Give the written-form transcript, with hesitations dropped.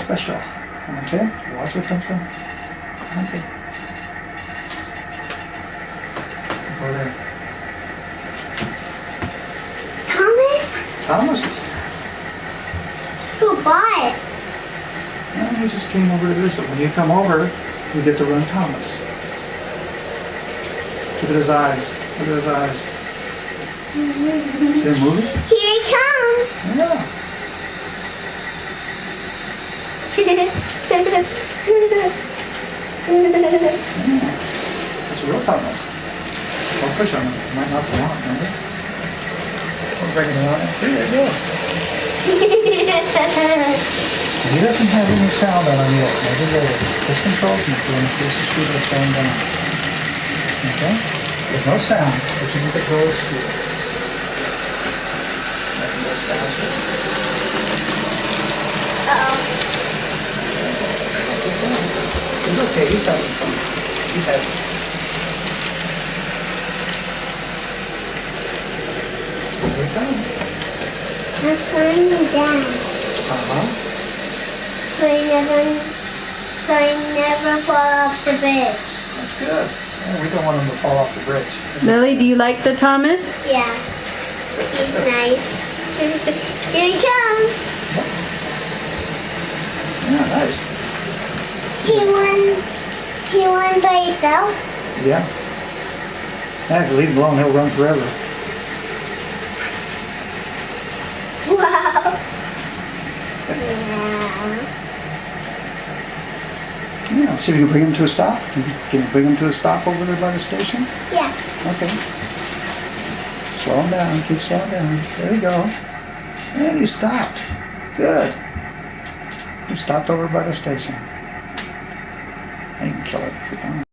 special. Okay? Watch where it comes from. Okay. Go there. Thomas is there. Who bought it? Well, he just came over to visit. When you come over, you get to run Thomas. Look at his eyes. Look at his eyes. See him moving? Here he comes. Yeah. Yeah. That's a real Thomas. Don't push on him. It might knock him out, remember? We're bringing him out. See, there he goes. He doesn't have any sound on him yet. Maybe later. This controls him. If you want to increase the speed, it'll slow him down. Okay? There's no sound, but you can control his speed. Nothing goes faster. Uh-oh. He's okay. He's having fun. He's happy. Here he comes. I'm slowing him down. Uh-huh. So he never fall off the bridge. That's good. Yeah, we don't want him to fall off the bridge. Lily, do you like the Thomas? Yeah. He's nice. Here he comes. Yeah, nice. He won by himself? Yeah. Yeah, if you leave him alone, he'll run forever. Wow. Yeah, see if you can bring him to a stop. Can you bring him to a stop over there by the station? Yeah. Okay. Slow him down. Keep slowing down. There you go. And he stopped. Good. He stopped over by the station. You can kill it if you want.